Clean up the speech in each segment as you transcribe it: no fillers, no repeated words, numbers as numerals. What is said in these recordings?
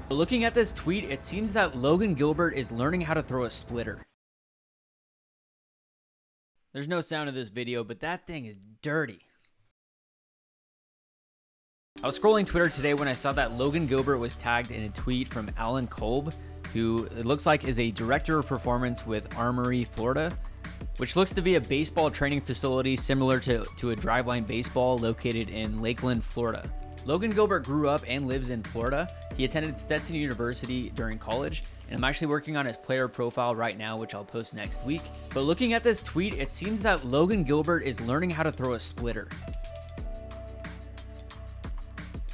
Looking at this tweet, it seems that Logan Gilbert is learning how to throw a splitter. There's no sound of this video, but that thing is dirty. I was scrolling Twitter today when I saw that Logan Gilbert was tagged in a tweet from Alan Kolb, who it looks like is a director of performance with Armory, Florida, which looks to be a baseball training facility similar to a driveline baseball located in Lakeland, Florida. Logan Gilbert grew up and lives in Florida. He attended Stetson University during college, and I'm actually working on his player profile right now, which I'll post next week. But looking at this tweet, it seems that Logan Gilbert is learning how to throw a splitter.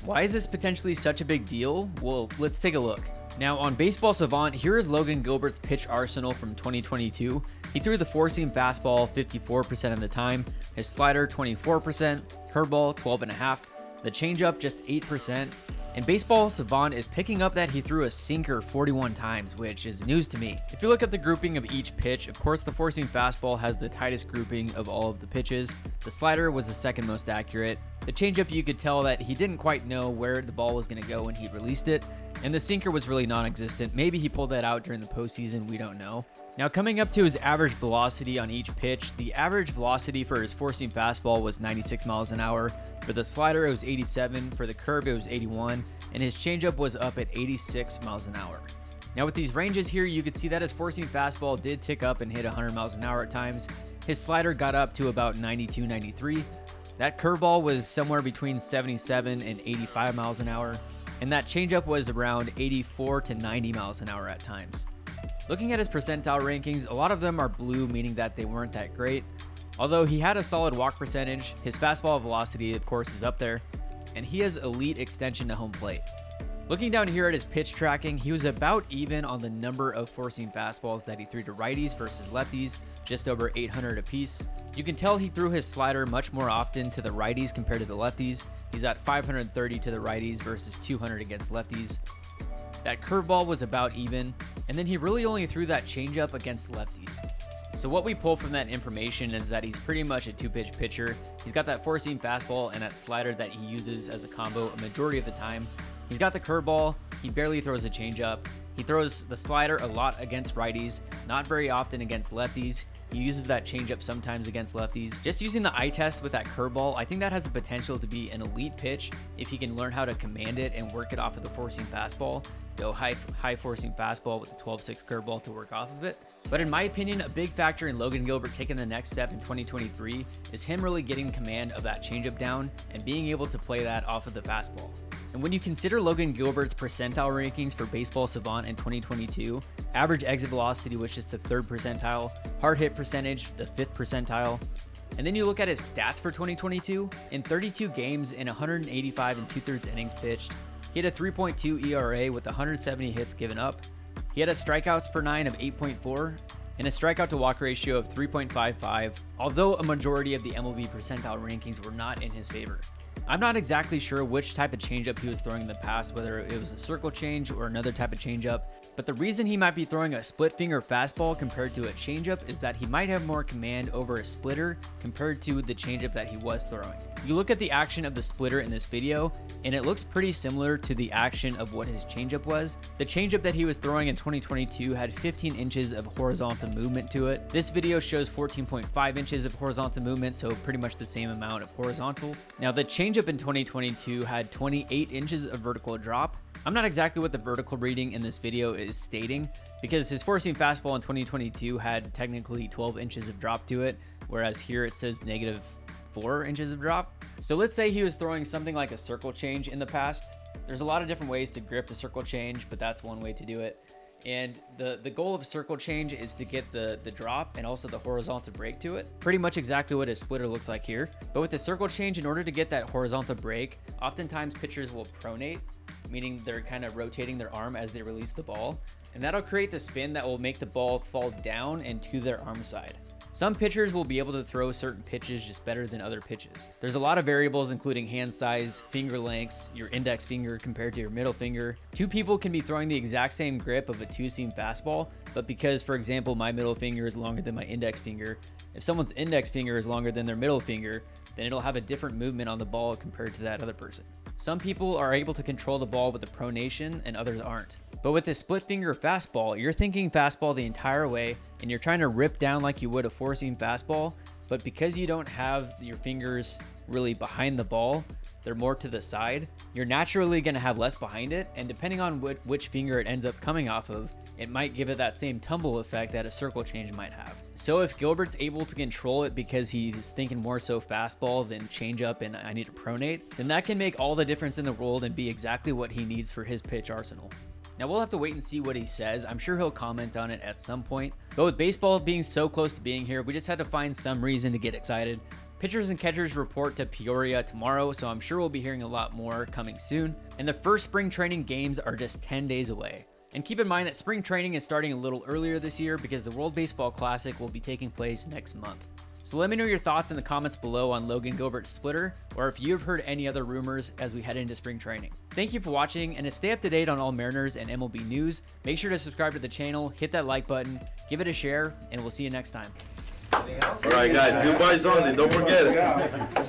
Why is this potentially such a big deal? Well, let's take a look. Now on Baseball Savant, here is Logan Gilbert's pitch arsenal from 2022. He threw the four-seam fastball 54% of the time, his slider 24%, curveball 12.5%, the changeup just 8%, and Baseball Savant is picking up that he threw a sinker 41 times, which is news to me. If you look at the grouping of each pitch, of course the four-seam fastball has the tightest grouping of all of the pitches. The slider was the second most accurate. The changeup, you could tell that he didn't quite know where the ball was going to go when he released it, and the sinker was really non-existent. Maybe he pulled that out during the postseason, we don't know. Now coming up to his average velocity on each pitch, the average velocity for his four-seam fastball was 96 miles an hour. For the slider, it was 87. For the curve, it was 81. And his changeup was up at 86 miles an hour. Now with these ranges here, you could see that his four-seam fastball did tick up and hit 100 miles an hour at times. His slider got up to about 92, 93. That curveball was somewhere between 77 and 85 miles an hour. And that changeup was around 84 to 90 miles an hour at times. Looking at his percentile rankings, a lot of them are blue, meaning that they weren't that great. Although he had a solid walk percentage, his fastball velocity, of course, is up there, and he has elite extension to home plate. Looking down here at his pitch tracking, he was about even on the number of four-seam fastballs that he threw to righties versus lefties, just over 800 apiece. You can tell he threw his slider much more often to the righties compared to the lefties. He's at 530 to the righties versus 200 against lefties. That curveball was about even, and then he really only threw that changeup against lefties. So what we pull from that information is that he's pretty much a two-pitch pitcher. He's got that four-seam fastball and that slider that he uses as a combo a majority of the time. He's got the curveball, he barely throws a changeup. He throws the slider a lot against righties, not very often against lefties. He uses that changeup sometimes against lefties. Just using the eye test with that curveball, I think that has the potential to be an elite pitch if he can learn how to command it and work it off of the four-seam fastball. Go high four-seam fastball with the 12-6 curveball to work off of it. But in my opinion, a big factor in Logan Gilbert taking the next step in 2023 is him really getting command of that changeup down and being able to play that off of the fastball. And when you consider Logan Gilbert's percentile rankings for Baseball Savant in 2022, average exit velocity was just the 3rd percentile, hard hit percentage, the 5th percentile, and then you look at his stats for 2022, in 32 games in 185 and 2/3 innings pitched, he had a 3.2 ERA with 170 hits given up. He had a strikeouts per 9 of 8.4 and a strikeout to walk ratio of 3.55, although a majority of the MLB percentile rankings were not in his favor. I'm not exactly sure which type of changeup he was throwing in the past, whether it was a circle change or another type of changeup, but the reason he might be throwing a split finger fastball compared to a changeup is that he might have more command over a splitter compared to the changeup that he was throwing. You look at the action of the splitter in this video, and it looks pretty similar to the action of what his changeup was. The changeup that he was throwing in 2022 had 15 inches of horizontal movement to it. This video shows 14.5 inches of horizontal movement, so pretty much the same amount of horizontal. Now the changeup in 2022 had 28 inches of vertical drop. I'm not exactly what the vertical reading in this video is stating, because his four-seam fastball in 2022 had technically 12 inches of drop to it, whereas here it says -4 inches of drop. So let's say he was throwing something like a circle change in the past. There's a lot of different ways to grip a circle change, but that's one way to do it. And the goal of a circle change is to get the drop and also the horizontal break to it. Pretty much exactly what a splitter looks like here. But with the circle change, in order to get that horizontal break, oftentimes pitchers will pronate, meaning they're kind of rotating their arm as they release the ball. And that'll create the spin that will make the ball fall down and to their arm side. Some pitchers will be able to throw certain pitches just better than other pitches. There's a lot of variables, including hand size, finger lengths, your index finger compared to your middle finger. Two people can be throwing the exact same grip of a two-seam fastball, but because, for example, my middle finger is longer than my index finger, if someone's index finger is longer than their middle finger, then it'll have a different movement on the ball compared to that other person. Some people are able to control the ball with the pronation and others aren't. But with this split finger fastball, you're thinking fastball the entire way and you're trying to rip down like you would a four-seam fastball, but because you don't have your fingers really behind the ball, they're more to the side, you're naturally going to have less behind it, and depending on which finger it ends up coming off of, it might give it that same tumble effect that a circle change might have. So if Gilbert's able to control it because he's thinking more so fastball than changeup and I need to pronate, then that can make all the difference in the world and be exactly what he needs for his pitch arsenal. Now we'll have to wait and see what he says. I'm sure he'll comment on it at some point. But with baseball being so close to being here, we just had to find some reason to get excited. Pitchers and catchers report to Peoria tomorrow, so I'm sure we'll be hearing a lot more coming soon. And the first spring training games are just 10 days away. And keep in mind that spring training is starting a little earlier this year because the World Baseball Classic will be taking place next month. So let me know your thoughts in the comments below on Logan Gilbert's splitter, or if you've heard any other rumors as we head into spring training. Thank you for watching, and to stay up to date on all Mariners and MLB news, make sure to subscribe to the channel, hit that like button, give it a share, and we'll see you next time. All right, guys, goodbye, Sunday. Don't forget it.